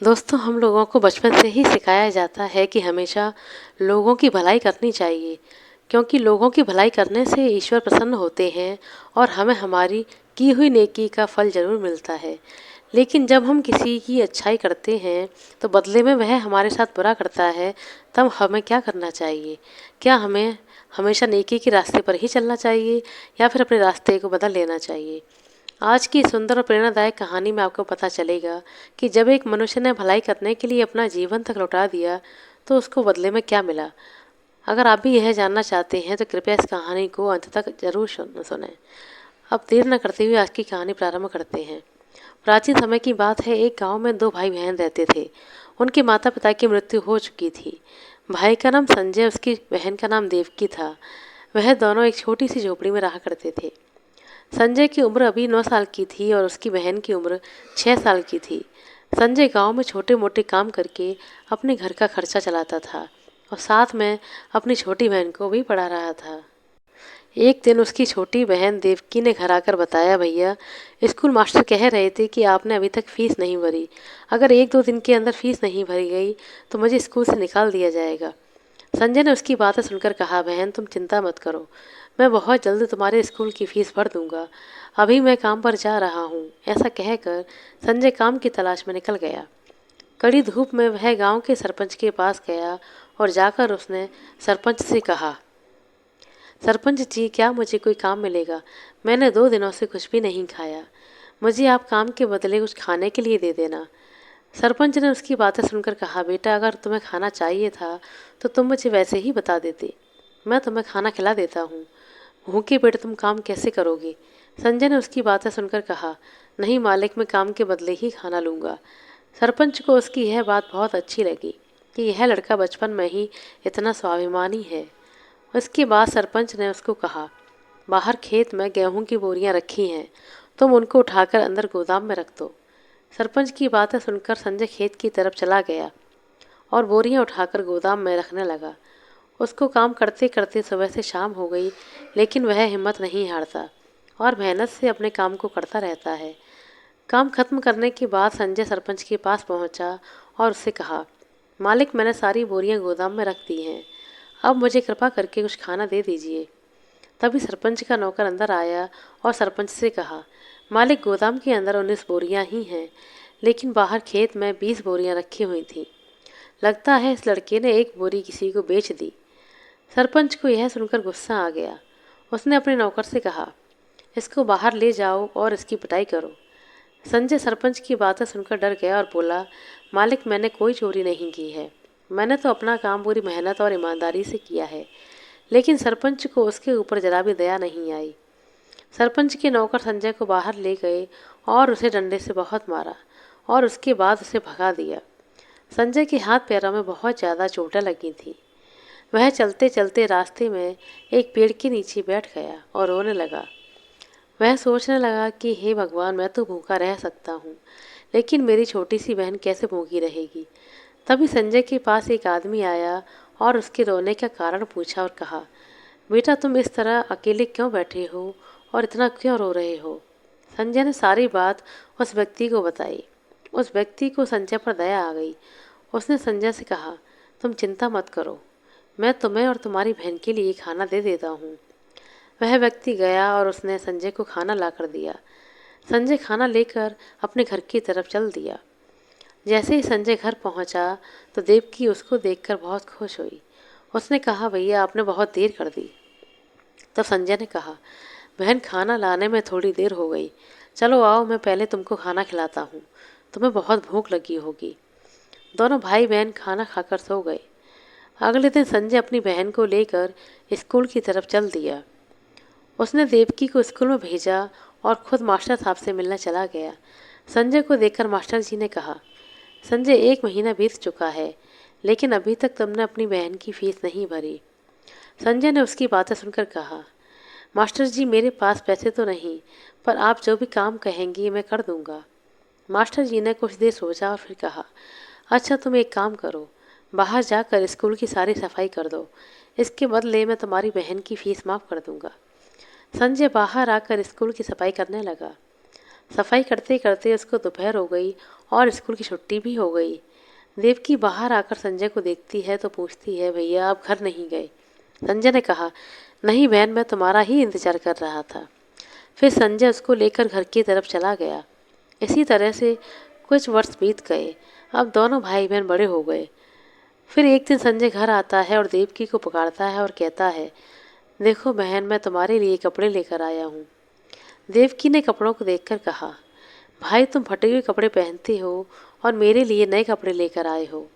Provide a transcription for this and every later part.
दोस्तों, हम लोगों को बचपन से ही सिखाया जाता है कि हमेशा लोगों की भलाई करनी चाहिए, क्योंकि लोगों की भलाई करने से ईश्वर प्रसन्न होते हैं और हमें हमारी की हुई नेकी का फल ज़रूर मिलता है। लेकिन जब हम किसी की अच्छाई करते हैं, तो बदले में वह हमारे साथ बुरा करता है, तब हमें क्या करना चाहिए? क्या हमें हमेशा नेकी के रास्ते पर ही चलना चाहिए या फिर अपने रास्ते को बदल लेना चाहिए? आज की सुंदर और प्रेरणादायक कहानी में आपको पता चलेगा कि जब एक मनुष्य ने भलाई करने के लिए अपना जीवन तक लौटा दिया, तो उसको बदले में क्या मिला। अगर आप भी यह जानना चाहते हैं तो कृपया इस कहानी को अंत तक जरूर सुनें। अब देर न करते हुए आज की कहानी प्रारंभ करते हैं। प्राचीन समय की बात है। एक गांव में दो भाई बहन रहते थे। उनके माता पिता की मृत्यु हो चुकी थी। भाई का नाम संजय, उसकी बहन का नाम देवकी था। वह दोनों एक छोटी सी झोपड़ी में रहा करते थे। संजय की उम्र अभी 9 साल की थी और उसकी बहन की उम्र 6 साल की थी। संजय गांव में छोटे मोटे काम करके अपने घर का खर्चा चलाता था और साथ में अपनी छोटी बहन को भी पढ़ा रहा था। एक दिन उसकी छोटी बहन देवकी ने घर आकर बताया, भैया, स्कूल मास्टर कह रहे थे कि आपने अभी तक फीस नहीं भरी। अगर 1-2 दिन के अंदर फीस नहीं भरी गई तो मुझे स्कूल से निकाल दिया जाएगा। संजय ने उसकी बातें सुनकर कहा, बहन, तुम चिंता मत करो, मैं बहुत जल्द तुम्हारे स्कूल की फीस भर दूंगा। अभी मैं काम पर जा रहा हूँ। ऐसा कहकर संजय काम की तलाश में निकल गया। कड़ी धूप में वह गांव के सरपंच के पास गया और जाकर उसने सरपंच से कहा, सरपंच जी, क्या मुझे कोई काम मिलेगा? मैंने 2 दिनों से कुछ भी नहीं खाया। मुझे आप काम के बदले कुछ खाने के लिए दे देना। सरपंच ने उसकी बातें सुनकर कहा, बेटा, अगर तुम्हें खाना चाहिए था तो तुम मुझे वैसे ही बता देते। मैं तुम्हें खाना खिला देता हूँ। भूखे पेट तुम काम कैसे करोगे? संजय ने उसकी बातें सुनकर कहा, नहीं मालिक, मैं काम के बदले ही खाना लूँगा। सरपंच को उसकी यह बात बहुत अच्छी लगी कि यह लड़का बचपन में ही इतना स्वाभिमानी है। उसके बाद सरपंच ने उसको कहा, बाहर खेत में गेहूं की बोरियां रखी हैं, तुम उनको उठाकर अंदर गोदाम में रख दो। सरपंच की बातें सुनकर संजय खेत की तरफ चला गया और बोरियां उठाकर गोदाम में रखने लगा। उसको काम करते करते सुबह से शाम हो गई, लेकिन वह हिम्मत नहीं हारता और मेहनत से अपने काम को करता रहता है। काम खत्म करने के बाद संजय सरपंच के पास पहुंचा और उससे कहा, मालिक, मैंने सारी बोरियां गोदाम में रख दी हैं। अब मुझे कृपा करके कुछ खाना दे दीजिए। तभी सरपंच का नौकर अंदर आया और सरपंच से कहा, मालिक, गोदाम के अंदर 19 बोरियां ही हैं, लेकिन बाहर खेत में 20 बोरियां रखी हुई थी। लगता है इस लड़के ने एक बोरी किसी को बेच दी। सरपंच को यह सुनकर गुस्सा आ गया। उसने अपने नौकर से कहा, इसको बाहर ले जाओ और इसकी पिटाई करो। संजय सरपंच की बातें सुनकर डर गया और बोला, मालिक, मैंने कोई चोरी नहीं की है। मैंने तो अपना काम पूरी मेहनत और ईमानदारी से किया है। लेकिन सरपंच को उसके ऊपर जरा भी दया नहीं आई। सरपंच के नौकर संजय को बाहर ले गए और उसे डंडे से बहुत मारा और उसके बाद उसे भगा दिया। संजय के हाथ पैरों में बहुत ज़्यादा चोटें लगी थी। वह चलते चलते रास्ते में एक पेड़ के नीचे बैठ गया और रोने लगा। वह सोचने लगा कि हे भगवान, मैं तो भूखा रह सकता हूँ, लेकिन मेरी छोटी सी बहन कैसे भूखी रहेगी। तभी संजय के पास एक आदमी आया और उसके रोने का कारण पूछा और कहा, बेटा, तुम इस तरह अकेले क्यों बैठे हो और इतना क्यों रो रहे हो? संजय ने सारी बात उस व्यक्ति को बताई। उस व्यक्ति को संजय पर दया आ गई। उसने संजय से कहा, तुम चिंता मत करो, मैं तुम्हें और तुम्हारी बहन के लिए खाना दे देता हूँ। वह व्यक्ति गया और उसने संजय को खाना ला कर दिया। संजय खाना लेकर अपने घर की तरफ चल दिया। जैसे ही संजय घर पहुंचा तो देवकी उसको देखकर बहुत खुश हुई। उसने कहा, भैया, आपने बहुत देर कर दी। तब संजय ने कहा, बहन, खाना लाने में थोड़ी देर हो गई। चलो आओ, मैं पहले तुमको खाना खिलाता हूँ, तुम्हें बहुत भूख लगी होगी। दोनों भाई बहन खाना खाकर सो गए। अगले दिन संजय अपनी बहन को लेकर स्कूल की तरफ चल दिया। उसने देवकी को स्कूल में भेजा और खुद मास्टर साहब से मिलने चला गया। संजय को देखकर मास्टर जी ने कहा, संजय, 1 महीना बीत चुका है, लेकिन अभी तक तुमने अपनी बहन की फीस नहीं भरी। संजय ने उसकी बातें सुनकर कहा, मास्टर जी, मेरे पास पैसे तो नहीं, पर आप जो भी काम कहेंगी मैं कर दूंगा। मास्टर जी ने कुछ देर सोचा और फिर कहा, अच्छा, तुम एक काम करो, बाहर जाकर स्कूल की सारी सफाई कर दो। इसके बदले मैं तुम्हारी बहन की फीस माफ़ कर दूंगा। संजय बाहर आकर स्कूल की सफाई करने लगा। सफाई करते करते उसको दोपहर हो गई और स्कूल की छुट्टी भी हो गई। देवकी बाहर आकर संजय को देखती है तो पूछती है, भैया आप घर नहीं गए? संजय ने कहा, नहीं बहन, मैं तुम्हारा ही इंतजार कर रहा था। फिर संजय उसको लेकर घर की तरफ चला गया। इसी तरह से कुछ वर्ष बीत गए। अब दोनों भाई बहन बड़े हो गए। फिर एक दिन संजय घर आता है और देवकी को पुकारता है और कहता है, देखो बहन, मैं तुम्हारे लिए कपड़े लेकर आया हूँ। देवकी ने कपड़ों को देखकर कहा, भाई तुम फटे हुए कपड़े पहनते हो और मेरे लिए नए कपड़े लेकर आए हो,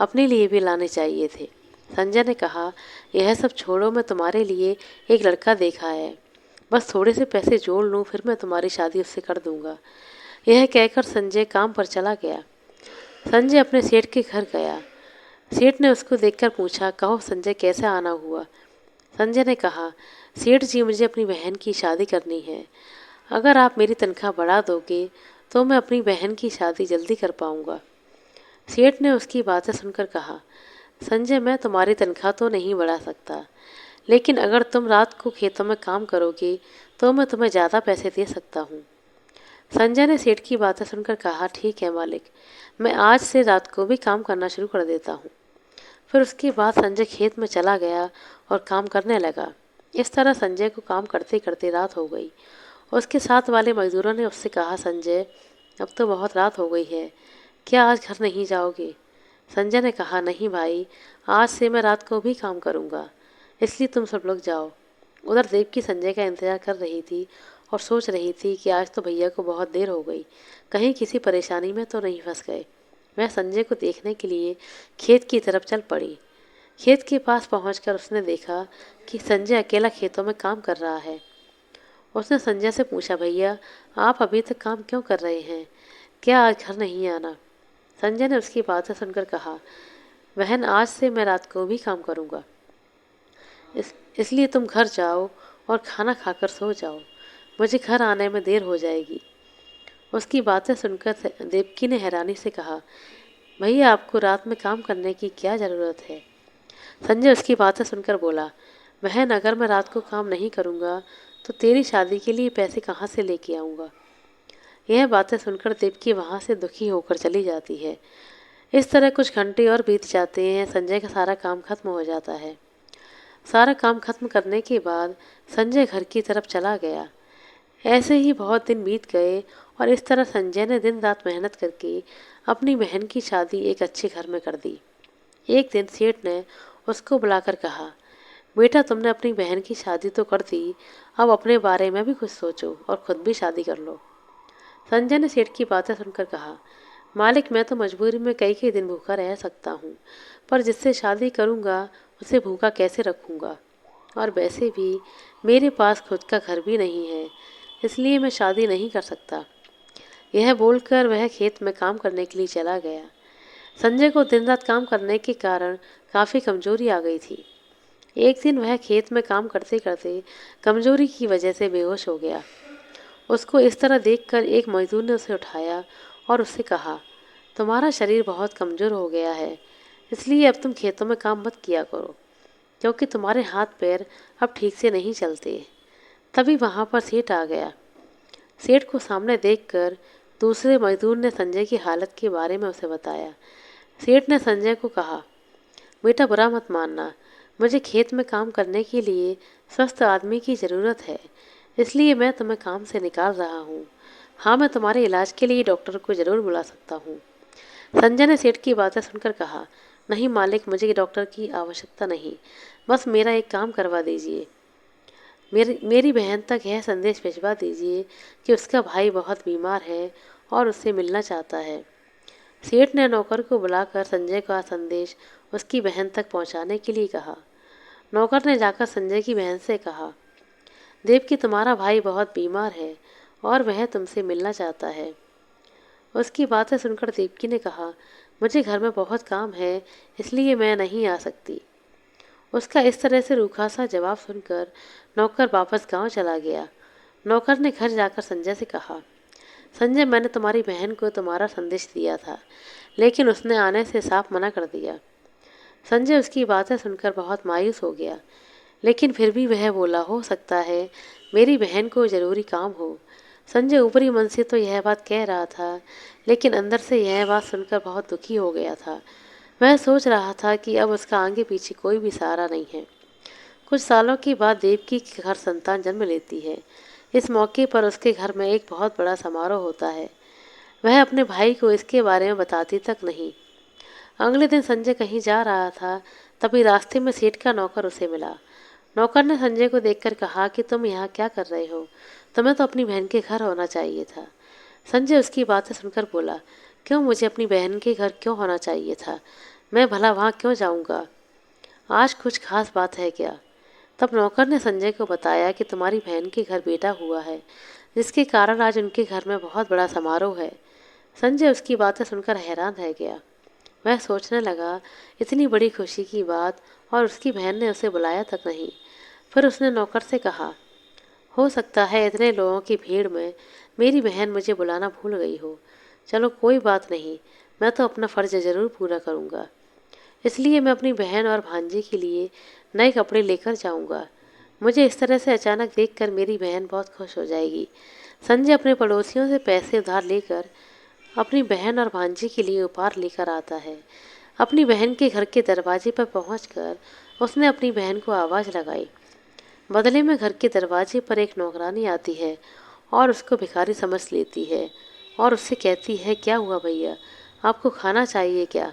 अपने लिए भी लाने चाहिए थे। संजय ने कहा, यह सब छोड़ो, मैं तुम्हारे लिए एक लड़का देखा है, बस थोड़े से पैसे जोड़ लूँ फिर मैं तुम्हारी शादी उससे कर दूंगा। यह कहकर संजय काम पर चला गया। संजय अपने सेठ के घर गया। सेठ ने उसको देखकर पूछा, कहो संजय, कैसे आना हुआ? संजय ने कहा, सेठ जी मुझे अपनी बहन की शादी करनी है। अगर आप मेरी तनख्वाह बढ़ा दोगे तो मैं अपनी बहन की शादी जल्दी कर पाऊंगा। सेठ ने उसकी बातें सुनकर कहा, संजय मैं तुम्हारी तनख्वाह तो नहीं बढ़ा सकता, लेकिन अगर तुम रात को खेतों में काम करोगे तो मैं तुम्हें ज़्यादा पैसे दे सकता हूँ। संजय ने सेठ की बातें सुनकर कहा, ठीक है मालिक, मैं आज से रात को भी काम करना शुरू कर देता हूँ। फिर उसके बाद संजय खेत में चला गया और काम करने लगा। इस तरह संजय को काम करते करते रात हो गई। उसके साथ वाले मजदूरों ने उससे कहा, संजय अब तो बहुत रात हो गई है, क्या आज घर नहीं जाओगे? संजय ने कहा, नहीं भाई, आज से मैं रात को भी काम करूँगा, इसलिए तुम सब लोग जाओ। उधर देवकी संजय का इंतजार कर रही थी और सोच रही थी कि आज तो भैया को बहुत देर हो गई, कहीं किसी परेशानी में तो नहीं फंस गए। वह संजय को देखने के लिए खेत की तरफ चल पड़ी। खेत के पास पहुंचकर उसने देखा कि संजय अकेला खेतों में काम कर रहा है। उसने संजय से पूछा, भैया आप अभी तक काम क्यों कर रहे हैं, क्या आज घर नहीं आना? संजय ने उसकी बातें सुनकर कहा, बहन आज से मैं रात को भी काम करूँगा, इसलिए तुम घर जाओ और खाना खाकर सो जाओ, मुझे घर आने में देर हो जाएगी। उसकी बातें सुनकर देवकी ने हैरानी से कहा, भैया आपको रात में काम करने की क्या ज़रूरत है? संजय उसकी बातें सुनकर बोला, बहन अगर मैं रात को काम नहीं करूँगा तो तेरी शादी के लिए पैसे कहाँ से लेके आऊँगा? यह बातें सुनकर देवकी वहाँ से दुखी होकर चली जाती है। इस तरह कुछ घंटे और बीत जाते हैं। संजय का सारा काम खत्म हो जाता है। सारा काम खत्म करने के बाद संजय घर की तरफ चला गया। ऐसे ही बहुत दिन बीत गए और इस तरह संजय ने दिन रात मेहनत करके अपनी बहन की शादी एक अच्छे घर में कर दी। एक दिन सेठ ने उसको बुलाकर कहा, बेटा तुमने अपनी बहन की शादी तो कर दी, अब अपने बारे में भी कुछ सोचो और खुद भी शादी कर लो। संजय ने सेठ की बातें सुनकर कहा, मालिक मैं तो मजबूरी में कई कई दिन भूखा रह सकता हूँ, पर जिससे शादी करूँगा उसे भूखा कैसे रखूँगा? और वैसे भी मेरे पास खुद का घर भी नहीं है, इसलिए मैं शादी नहीं कर सकता। यह बोलकर वह खेत में काम करने के लिए चला गया। संजय को दिन रात काम करने के कारण काफ़ी कमजोरी आ गई थी। एक दिन वह खेत में काम करते करते कमजोरी की वजह से बेहोश हो गया। उसको इस तरह देखकर एक मजदूर ने उसे उठाया और उससे कहा, तुम्हारा शरीर बहुत कमज़ोर हो गया है, इसलिए अब तुम खेतों में काम मत किया करो, क्योंकि तुम्हारे हाथ पैर अब ठीक से नहीं चलते। तभी वहाँ पर सेठ आ गया। सेठ को सामने देखकर दूसरे मजदूर ने संजय की हालत के बारे में उसे बताया। सेठ ने संजय को कहा, बेटा बुरा मत मानना, मुझे खेत में काम करने के लिए स्वस्थ आदमी की ज़रूरत है, इसलिए मैं तुम्हें काम से निकाल रहा हूँ। हाँ, मैं तुम्हारे इलाज के लिए डॉक्टर को ज़रूर बुला सकता हूँ। संजय ने सेठ की बातें सुनकर कहा, नहीं मालिक, मुझे डॉक्टर की आवश्यकता नहीं, बस मेरा एक काम करवा दीजिए। मेरी बहन तक यह संदेश भिजवा दीजिए कि उसका भाई बहुत बीमार है और उससे मिलना चाहता है। सेठ ने नौकर को बुलाकर संजय का संदेश उसकी बहन तक पहुंचाने के लिए कहा। नौकर ने जाकर संजय की बहन से कहा, देव कि तुम्हारा भाई बहुत बीमार है और वह तुमसे मिलना चाहता है। उसकी बातें सुनकर देवकी ने कहा, मुझे घर में बहुत काम है, इसलिए मैं नहीं आ सकती। उसका इस तरह से रूखा सा जवाब सुनकर नौकर वापस गांव चला गया। नौकर ने घर जाकर संजय से कहा, संजय मैंने तुम्हारी बहन को तुम्हारा संदेश दिया था, लेकिन उसने आने से साफ मना कर दिया। संजय उसकी बातें सुनकर बहुत मायूस हो गया, लेकिन फिर भी वह बोला, हो सकता है मेरी बहन को ज़रूरी काम हो, संजय ऊपरी मन से तो यह बात कह रहा था, लेकिन अंदर से यह बात सुनकर बहुत दुखी हो गया था। वह सोच रहा था कि अब उसका आगे पीछे कोई भी सहारा नहीं है। कुछ सालों के बाद देवकी के घर संतान जन्म लेती है। इस मौके पर उसके घर में एक बहुत बड़ा समारोह होता है। वह अपने भाई को इसके बारे में बताती तक नहीं। अगले दिन संजय कहीं जा रहा था, तभी रास्ते में सेठ का नौकर उसे मिला। नौकर ने संजय को देखकर कहा कि तुम यहाँ क्या कर रहे हो? तुम्हें तो अपनी बहन के घर होना चाहिए था। संजय उसकी बातें सुनकर बोला, क्यों मुझे अपनी बहन के घर क्यों होना चाहिए था? मैं भला वहाँ क्यों जाऊँगा? आज कुछ खास बात है क्या? तब नौकर ने संजय को बताया कि तुम्हारी बहन के घर बेटा हुआ है, जिसके कारण आज उनके घर में बहुत बड़ा समारोह है। संजय उसकी बातें सुनकर हैरान रह गया। वह सोचने लगा, इतनी बड़ी खुशी की बात, और उसकी बहन ने उसे बुलाया तक नहीं। फिर उसने नौकर से कहा, हो सकता है इतने लोगों की भीड़ में मेरी बहन मुझे बुलाना भूल गई हो। चलो कोई बात नहीं, मैं तो अपना फ़र्ज ज़रूर पूरा करूँगा। इसलिए मैं अपनी बहन और भांजे के लिए नए कपड़े लेकर जाऊँगा। मुझे इस तरह से अचानक देखकर मेरी बहन बहुत खुश हो जाएगी। संजय अपने पड़ोसियों से पैसे उधार लेकर अपनी बहन और भांजी के लिए उपहार लेकर आता है। अपनी बहन के घर के दरवाजे पर पहुंचकर उसने अपनी बहन को आवाज़ लगाई। बदले में घर के दरवाजे पर एक नौकरानी आती है और उसको भिखारी समझ लेती है और उससे कहती है, क्या हुआ भैया, आपको खाना चाहिए क्या?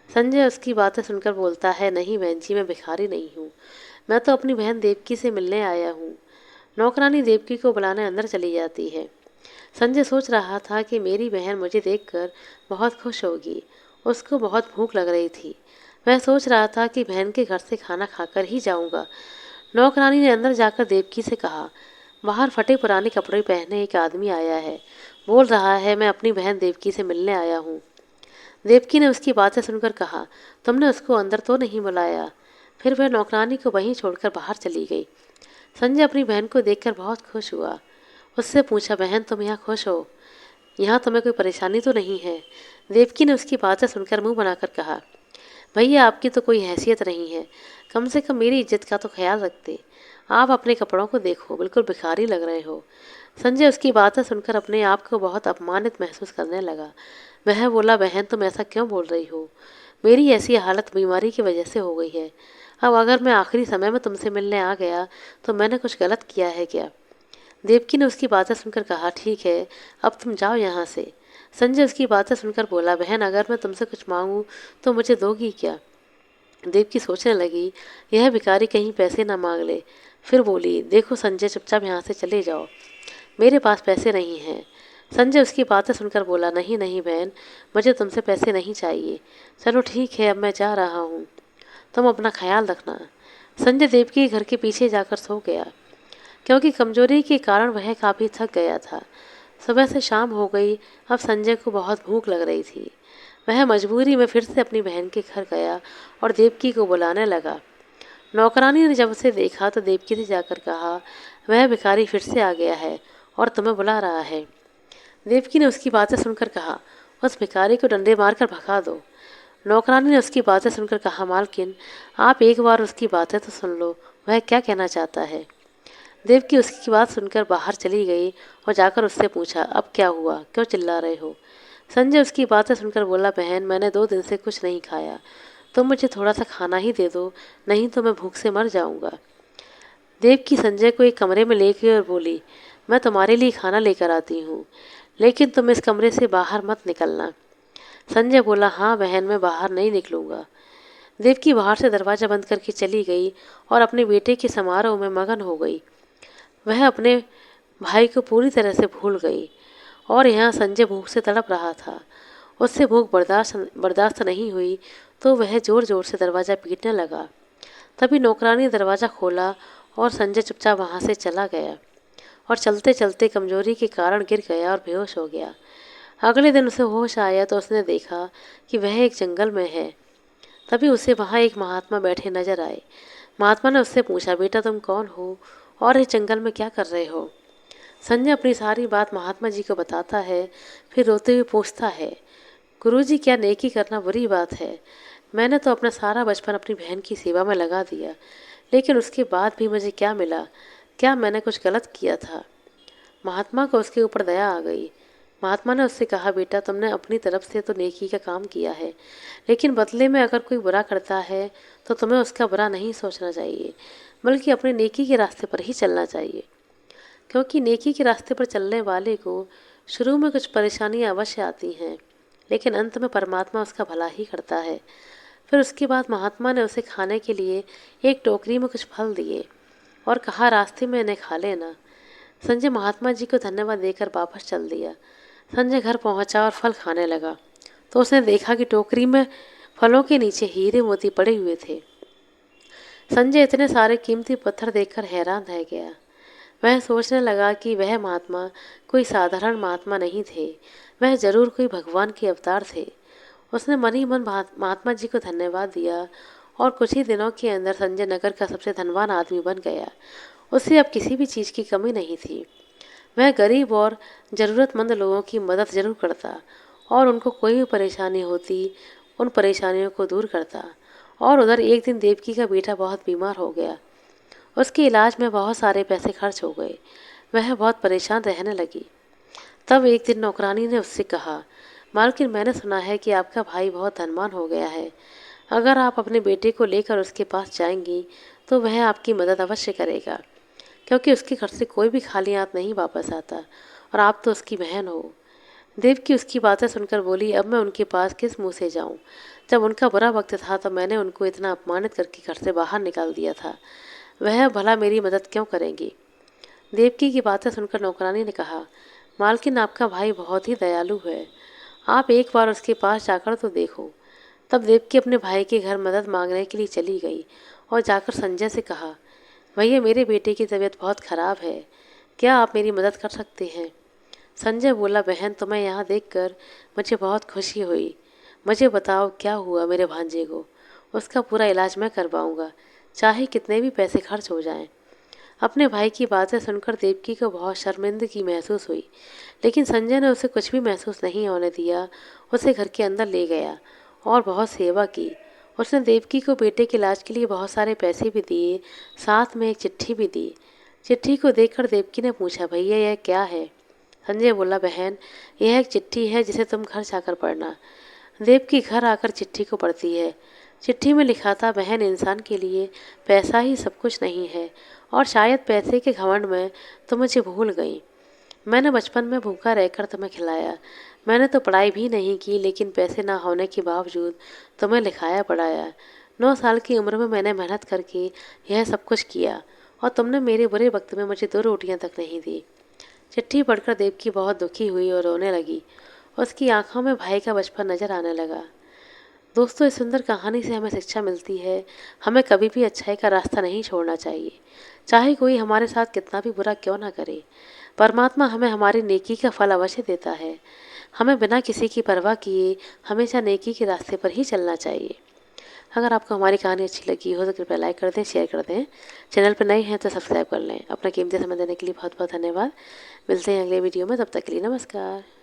संजय उसकी बातें सुनकर बोलता है, नहीं बहन जी, मैं भिखारी नहीं हूँ, मैं तो अपनी बहन देवकी से मिलने आया हूँ। नौकरानी देवकी को बुलाने अंदर चली जाती है। संजय सोच रहा था कि मेरी बहन मुझे देखकर बहुत खुश होगी। उसको बहुत भूख लग रही थी। वह सोच रहा था कि बहन के घर से खाना खाकर ही जाऊंगा। नौकरानी ने अंदर जाकर देवकी से कहा, बाहर फटे पुराने कपड़े पहने एक आदमी आया है, बोल रहा है मैं अपनी बहन देवकी से मिलने आया हूँ। देवकी ने उसकी बातें सुनकर कहा, तुमने उसको अंदर तो नहीं बुलाया? फिर वह नौकरानी को वहीं छोड़कर बाहर चली गई। संजय अपनी बहन को देखकर बहुत खुश हुआ। उससे पूछा, बहन तुम यहाँ खुश हो? यहाँ तुम्हें कोई परेशानी तो नहीं है? देवकी ने उसकी बातें सुनकर मुंह बनाकर कहा, भैया आपकी तो कोई हैसियत नहीं है, कम से कम मेरी इज्जत का तो ख्याल रखते। आप अपने कपड़ों को देखो, बिल्कुल भिखारी लग रहे हो। संजय उसकी बातें सुनकर अपने आप को बहुत अपमानित महसूस करने लगा। वह बोला, बहन तुम ऐसा क्यों बोल रही हो? मेरी ऐसी हालत बीमारी की वजह से हो गई है। अब अगर मैं आखिरी समय में तुमसे मिलने आ गया तो मैंने कुछ गलत किया है क्या? देवकी ने उसकी बातें सुनकर कहा, ठीक है, अब तुम जाओ यहाँ से। संजय उसकी बातें सुनकर बोला, बहन अगर मैं तुमसे कुछ मांगूं तो मुझे दोगी क्या? देवकी सोचने लगी, यह भिखारी कहीं पैसे ना मांग ले। फिर बोली, देखो संजय, चुपचाप यहाँ से चले जाओ, मेरे पास पैसे नहीं हैं। संजय उसकी बातें सुनकर बोला, नहीं नहीं बहन, मुझे तुमसे पैसे नहीं चाहिए। चलो ठीक है, अब मैं जा रहा हूँ, तुम अपना ख्याल रखना। संजय देवकी के घर के पीछे जाकर सो गया, क्योंकि कमजोरी के कारण वह काफ़ी थक गया था। सुबह से शाम हो गई। अब संजय को बहुत भूख लग रही थी। वह मजबूरी में फिर से अपनी बहन के घर गया और देवकी को बुलाने लगा। नौकरानी ने जब उसे देखा तो देवकी से जाकर कहा, वह भिखारी फिर से आ गया है और तुम्हें बुला रहा है। देवकी ने उसकी बातें सुनकर कहा, उस भिखारी को डंडे मारकर भगा दो। नौकरानी ने उसकी बातें सुनकर कहा, मालकिन आप एक बार उसकी बातें तो सुन लो, वह क्या कहना चाहता है। देवकी उसकी बात सुनकर बाहर चली गई और जाकर उससे पूछा, अब क्या हुआ, क्यों चिल्ला रहे हो? संजय उसकी बातें सुनकर बोला, बहन मैंने 2 दिन से कुछ नहीं खाया, तुम मुझे थोड़ा सा खाना ही दे दो, नहीं तो मैं भूख से मर जाऊंगा। देवकी संजय को एक कमरे में ले गई और बोली, मैं तुम्हारे लिए खाना लेकर आती हूँ, लेकिन तुम इस कमरे से बाहर मत निकलना। संजय बोला, हाँ बहन, मैं बाहर नहीं निकलूंगा। देवकी बाहर से दरवाज़ा बंद करके चली गई और अपने बेटे के समारोह में मगन हो गई। वह अपने भाई को पूरी तरह से भूल गई और यहाँ संजय भूख से तड़प रहा था। उससे भूख बर्दाश्त नहीं हुई तो वह ज़ोर ज़ोर से दरवाज़ा पीटने लगा। तभी नौकरानी ने दरवाज़ा खोला और संजय चुपचाप वहाँ से चला गया और चलते चलते कमजोरी के कारण गिर गया और बेहोश हो गया। अगले दिन उसे होश आया तो उसने देखा कि वह एक जंगल में है। तभी उसे वहाँ एक महात्मा बैठे नजर आए। महात्मा ने उससे पूछा, बेटा तुम कौन हो और इस जंगल में क्या कर रहे हो? संजय अपनी सारी बात महात्मा जी को बताता है। फिर रोते हुए पूछता है, गुरुजी क्या नेकी करना बुरी बात है? मैंने तो अपना सारा बचपन अपनी बहन की सेवा में लगा दिया, लेकिन उसके बाद भी मुझे क्या मिला? क्या मैंने कुछ गलत किया था? महात्मा को उसके ऊपर दया आ गई। महात्मा ने उससे कहा, बेटा तुमने अपनी तरफ से तो नेकी का काम किया है, लेकिन बदले में अगर कोई बुरा करता है तो तुम्हें उसका बुरा नहीं सोचना चाहिए, बल्कि अपने नेकी के रास्ते पर ही चलना चाहिए। क्योंकि नेकी के रास्ते पर चलने वाले को शुरू में कुछ परेशानियां अवश्य आती हैं, लेकिन अंत में परमात्मा उसका भला ही करता है। फिर उसके बाद महात्मा ने उसे खाने के लिए एक टोकरी में कुछ फल दिए और कहा, रास्ते में इन्हें खा लेना। संजय महात्मा जी को धन्यवाद देकर वापस चल दिया। संजय घर पहुंचा और फल खाने लगा तो उसने देखा कि टोकरी में फलों के नीचे हीरे मोती पड़े हुए थे। संजय इतने सारे कीमती पत्थर देखकर हैरान रह गया। वह सोचने लगा कि वह महात्मा कोई साधारण महात्मा नहीं थे, वह जरूर कोई भगवान के अवतार थे। उसने मन ही मन महात्मा जी को धन्यवाद दिया और कुछ ही दिनों के अंदर संजय नगर का सबसे धनवान आदमी बन गया। उसे अब किसी भी चीज़ की कमी नहीं थी। वह गरीब और ज़रूरतमंद लोगों की मदद जरूर करता और उनको कोई भी परेशानी होती उन परेशानियों को दूर करता। और उधर एक दिन देवकी का बेटा बहुत बीमार हो गया। उसके इलाज में बहुत सारे पैसे खर्च हो गए। वह बहुत परेशान रहने लगी। तब एक दिन नौकरानी ने उससे कहा, मालकिन मैंने सुना है कि आपका भाई बहुत धनवान हो गया है। अगर आप अपने बेटे को लेकर उसके पास जाएंगी तो वह आपकी मदद अवश्य करेगा, क्योंकि उसके घर से कोई भी खाली हाथ नहीं वापस आता और आप तो उसकी बहन हो। देवकी उसकी बातें सुनकर बोली, अब मैं उनके पास किस मुंह से जाऊं? जब उनका बुरा वक्त था तो मैंने उनको इतना अपमानित करके घर से बाहर निकाल दिया था। वह भला मेरी मदद क्यों करेंगी? देवकी की बातें सुनकर नौकरानी ने कहा, मालकिन आपका भाई बहुत ही दयालु है, आप एक बार उसके पास जाकर तो देखो। तब देवकी अपने भाई के घर मदद मांगने के लिए चली गई और जाकर संजय से कहा, भैया मेरे बेटे की तबीयत बहुत खराब है, क्या आप मेरी मदद कर सकते हैं? संजय बोला, बहन तुम्हें यहाँ देखकर मुझे बहुत खुशी हुई। मुझे बताओ क्या हुआ मेरे भांजे को? उसका पूरा इलाज मैं करवाऊंगा, चाहे कितने भी पैसे खर्च हो जाएं। अपने भाई की बातें सुनकर देवकी को बहुत शर्मिंदगी महसूस हुई, लेकिन संजय ने उसे कुछ भी महसूस नहीं होने दिया। उसे घर के अंदर ले गया और बहुत सेवा की। उसने देवकी को बेटे के इलाज के लिए बहुत सारे पैसे भी दिए, साथ में एक चिट्ठी भी दी। चिट्ठी को देखकर देवकी ने पूछा, भैया यह क्या है? संजय बोला, बहन यह एक चिट्ठी है जिसे तुम घर जाकर पढ़ना। देवकी घर आकर चिट्ठी को पढ़ती है। चिट्ठी में लिखा था, बहन इंसान के लिए पैसा ही सब कुछ नहीं है और शायद पैसे के घमंड में तुम मुझे भूल गई। मैंने बचपन में भूखा रहकर तुम्हें खिलाया। मैंने तो पढ़ाई भी नहीं की, लेकिन पैसे ना होने के बावजूद तुम्हें लिखाया पढ़ाया। 9 साल की उम्र में मैंने मेहनत करके यह सब कुछ किया और तुमने मेरे बुरे वक्त में मुझे 2 रोटियां तक नहीं दी। चिट्ठी पढ़कर देवकी बहुत दुखी हुई और रोने लगी। उसकी आंखों में भाई का बचपन नजर आने लगा। दोस्तों, इस सुंदर कहानी से हमें शिक्षा मिलती है, हमें कभी भी अच्छाई का रास्ता नहीं छोड़ना चाहिए, चाहे कोई हमारे साथ कितना भी बुरा क्यों ना करे। परमात्मा हमें हमारी नेकी का फल अवश्य देता है। हमें बिना किसी की परवाह किए हमेशा नेकी के रास्ते पर ही चलना चाहिए। अगर आपको हमारी कहानी अच्छी लगी हो तो कृपया लाइक कर दें, शेयर कर दें। चैनल पर नए हैं तो सब्सक्राइब कर लें। अपना कीमती समय देने के लिए बहुत बहुत धन्यवाद। मिलते हैं अगले वीडियो में, तब तक के लिए नमस्कार।